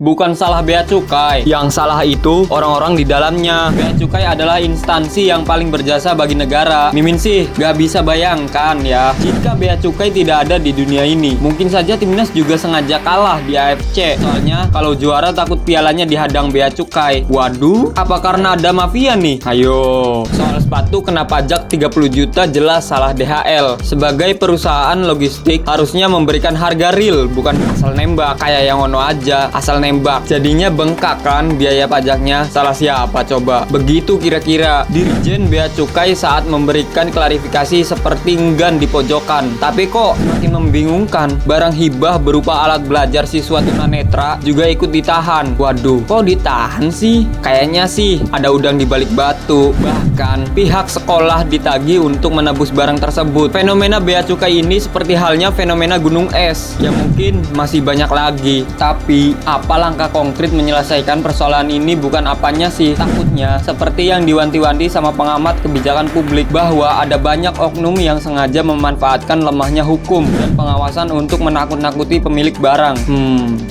Bukan salah Bea Cukai, yang salah itu orang-orang di dalamnya. Bea Cukai adalah instansi yang paling berjasa bagi negara. Mimin sih gak bisa bayangkan ya, jika Bea Cukai tidak ada di dunia ini. Mungkin saja timnas juga sengaja kalah di AFC. Soalnya kalau juara takut pialanya dihadang Bea Cukai. Waduh, apa karena ada mafia nih? Ayo, soal sepatu kena pajak 30 juta jelas salah DHL. Sebagai perusahaan logistik harusnya memberikan harga real, bukan asal nembak kayak yang ono aja, asal nembak. Jadinya bengkak kan biaya pajaknya. Salah siapa coba? Begitu kira-kira Dirjen Bea Cukai saat memberikan klarifikasi seperti enggan di pojokan. Tapi kok makin membingungkan, barang hibah berupa alat belajar siswa tunanetra juga ikut ditahan. Waduh, kok ditahan sih? Kayaknya sih ada udang di balik batu. Bahkan pihak sekolah ditagih untuk menebus barang tersebut. Fenomena Bea Cukai ini seperti halnya fenomena gunung es yang mungkin masih banyak lagi. Tapi apa langkah konkret menyelesaikan persoalan ini? Bukan apanya sih, takutnya seperti yang diwanti-wanti sama pengamat kebijakan publik bahwa ada banyak oknum yang sengaja memanfaatkan lemahnya hukum dan pengawasan untuk menakut-nakuti pemilik barang.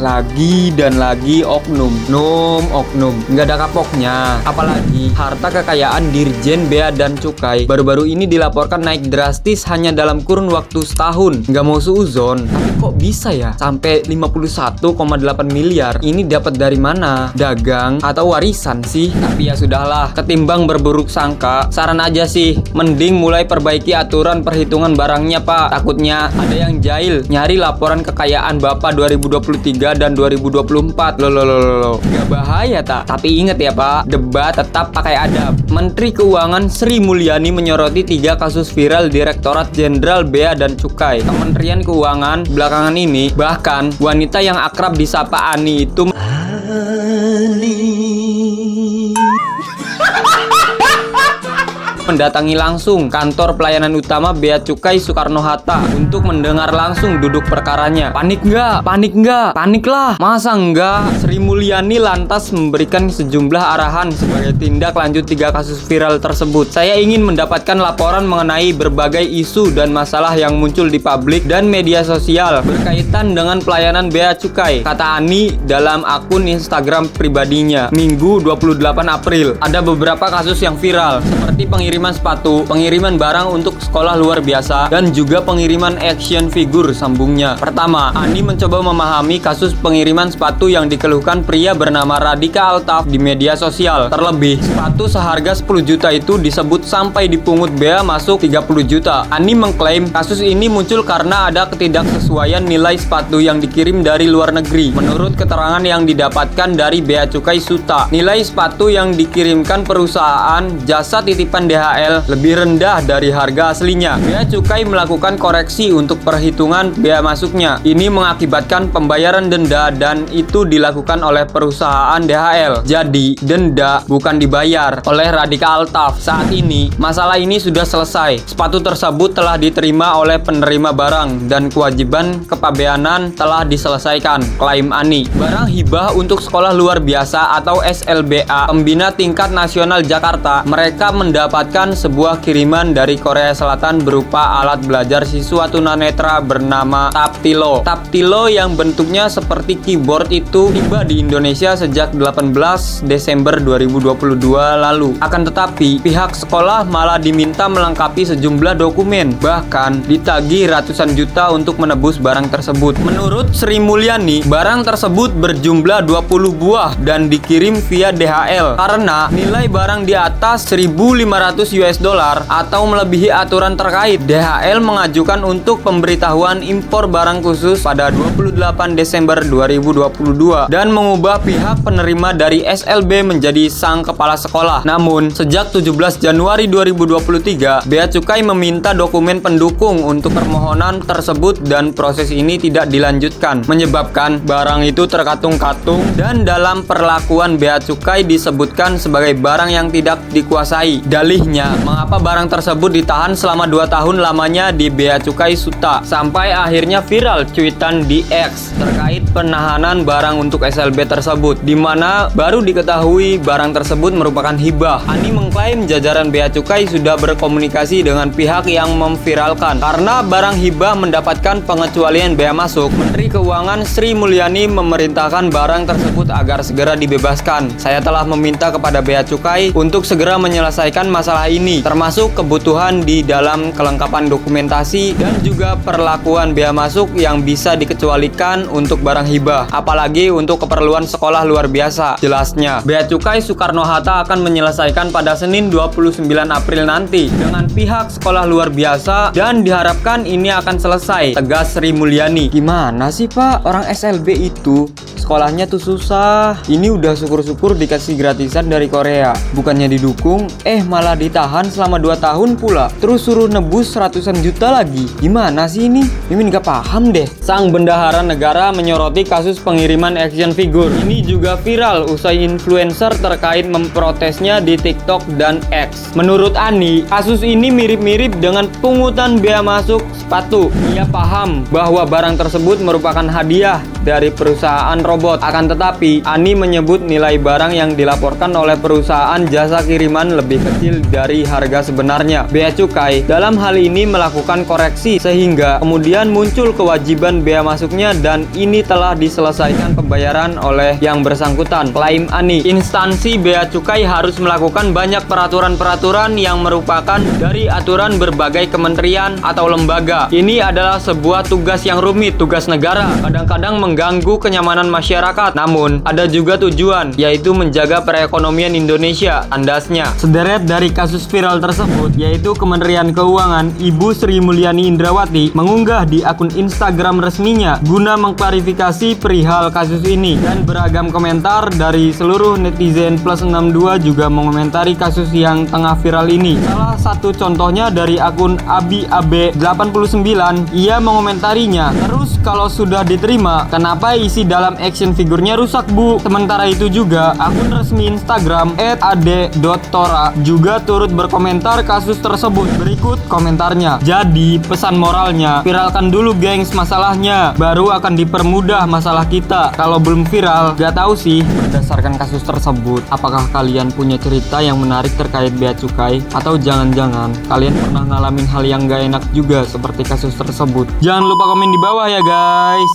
Lagi dan lagi oknum, oknum, nggak ada kapoknya. Apalagi harta kekayaan Dirjen Bea dan Cukai baru-baru ini dilaporkan naik drastis hanya dalam kurun waktu setahun. Nggak mau suuzon, tapi kok bisa ya sampai 51,8 miliar? Ini dapat dari mana? Dagang atau warisan sih? Tapi ya sudahlah, ketimbang berburuk sangka, saran aja sih, mending mulai perbaiki aturan perhitungan barangnya Pak. Takutnya ada yang jahil nyari laporan kekayaan Bapak 2023 dan 2024. Loh. Gak bahaya tak? Tapi inget ya Pak, debat tetap pakai adab. Menteri Keuangan Sri Mulyani menyoroti 3 kasus viral Direktorat Jenderal Bea dan Cukai. Kementerian Keuangan belakangan ini, bahkan wanita yang akrab disapa Ani itu mendatangi langsung kantor pelayanan utama Bea Cukai Soekarno-Hatta untuk mendengar langsung duduk perkaranya. Panik nggak? Panik lah. Masa enggak? Sri Mulyani lantas memberikan sejumlah arahan sebagai tindak lanjut 3 kasus viral tersebut. Saya ingin mendapatkan laporan mengenai berbagai isu dan masalah yang muncul di publik dan media sosial berkaitan dengan pelayanan Bea Cukai, kata Ani dalam akun Instagram pribadinya Minggu 28 April. Ada beberapa kasus yang viral seperti pengiriman sepatu, pengiriman barang untuk sekolah luar biasa, dan juga pengiriman action figure, sambungnya. Pertama, Ani mencoba memahami kasus pengiriman sepatu yang dikeluhkan pria bernama Radika Altaf di media sosial. Terlebih, sepatu seharga 10 juta itu disebut sampai dipungut bea masuk 30 juta. Ani mengklaim kasus ini muncul karena ada ketidaksesuaian nilai sepatu yang dikirim dari luar negeri. Menurut keterangan yang didapatkan dari Bea Cukai Suta, nilai sepatu yang dikirimkan perusahaan jasa titipan DHL lebih rendah dari harga aslinya. Bea Cukai melakukan koreksi untuk perhitungan bea masuknya. Ini mengakibatkan pembayaran denda dan itu dilakukan oleh perusahaan DHL. Jadi, denda bukan dibayar oleh Radika Altaf. Saat ini, masalah ini sudah selesai. Sepatu tersebut telah diterima oleh penerima barang dan kewajiban kepabeanan telah diselesaikan, klaim Ani. Barang hibah untuk sekolah luar biasa atau SLBA Pembina Tingkat Nasional Jakarta, mereka mendapatkan sebuah kiriman dari Korea Selatan berupa alat belajar siswa tunanetra bernama Taptilo. Taptilo yang bentuknya seperti keyboard itu tiba di Indonesia sejak 18 Desember 2022 lalu. Akan tetapi, pihak sekolah malah diminta melengkapi sejumlah dokumen, bahkan ditagih ratusan juta untuk menebus barang tersebut. Menurut Sri Mulyani, barang tersebut berjumlah 20 buah dan dikirim via DHL karena nilai barang di atas 1.500 US dollar atau melebihi aturan terkait. DHL mengajukan untuk pemberitahuan impor barang khusus pada 28 Desember 2022 dan mengubah pihak penerima dari SLB menjadi sang kepala sekolah. Namun, sejak 17 Januari 2023, Bea Cukai meminta dokumen pendukung untuk permohonan tersebut dan proses ini tidak dilanjutkan, menyebabkan barang itu terkatung-katung dan dalam perlakuan Bea Cukai disebutkan sebagai barang yang tidak dikuasai. Dalihnya sesungguhnya mengapa barang tersebut ditahan selama 2 tahun lamanya di Bea Cukai Suta, sampai akhirnya viral cuitan di X terkait penahanan barang untuk SLB tersebut, di mana baru diketahui barang tersebut merupakan hibah. Ani mengklaim jajaran Bea Cukai sudah berkomunikasi dengan pihak yang memviralkan karena barang hibah mendapatkan pengecualian bea masuk. Menteri Keuangan Sri Mulyani memerintahkan barang tersebut agar segera dibebaskan. Saya telah meminta kepada Bea Cukai untuk segera menyelesaikan masalah ini, termasuk kebutuhan di dalam kelengkapan dokumentasi dan juga perlakuan bea masuk yang bisa dikecualikan untuk barang hibah, apalagi untuk keperluan sekolah luar biasa. Jelasnya, Bea Cukai Soekarno-Hatta akan menyelesaikan pada Senin 29 April nanti dengan pihak sekolah luar biasa dan diharapkan ini akan selesai, tegas Sri Mulyani. Gimana sih Pak, orang SLB itu sekolahnya tuh susah. Ini udah syukur-syukur dikasih gratisan dari Korea, bukannya didukung, malah ditahan selama 2 tahun pula, terus suruh nebus ratusan juta lagi. Gimana sih ini? Mimin gak paham deh. Sang bendahara negara menyoroti kasus pengiriman action figure. Ini juga viral usai influencer terkait memprotesnya di TikTok dan X. Menurut Ani, kasus ini mirip-mirip dengan pungutan bea masuk sepatu. Ia paham bahwa barang tersebut merupakan hadiah dari perusahaan robot. Akan tetapi, Ani menyebut nilai barang yang dilaporkan oleh perusahaan jasa kiriman lebih kecil dari harga sebenarnya. Bea Cukai dalam hal ini melakukan koreksi sehingga kemudian muncul kewajiban bea masuknya dan ini telah diselesaikan pembayaran oleh yang bersangkutan, klaim Ani. Instansi Bea Cukai harus melakukan banyak peraturan-peraturan yang merupakan dari aturan berbagai kementerian atau lembaga. Ini adalah sebuah tugas yang rumit, tugas negara, kadang-kadang mengganggu kenyamanan masyarakat. Namun, ada juga tujuan, yaitu menjaga perekonomian Indonesia, tandasnya. Sederet dari kasus viral tersebut, yaitu Kementerian Keuangan Ibu Sri Mulyani Indrawati mengunggah di akun Instagram resminya guna mengklarifikasi perihal kasus ini, dan beragam komentar dari seluruh netizen plus 62 juga mengomentari kasus yang tengah viral ini. Salah satu contohnya dari akun AbiAB89, ia mengomentarinya, "Terus kalau sudah diterima, kenapa isi dalam action figurnya rusak Bu?" Sementara itu juga akun resmi Instagram @ade.tora juga turut berkomentar kasus tersebut. Berikut komentarnya. "Jadi pesan moralnya, viralkan dulu gengs masalahnya, baru akan dipermudah masalah kita. Kalau belum viral, gak tahu sih." Berdasarkan kasus tersebut, apakah kalian punya cerita yang menarik terkait bea cukai? Atau jangan-jangan kalian pernah ngalamin hal yang gak enak juga seperti kasus tersebut? Jangan lupa komen di bawah ya guys.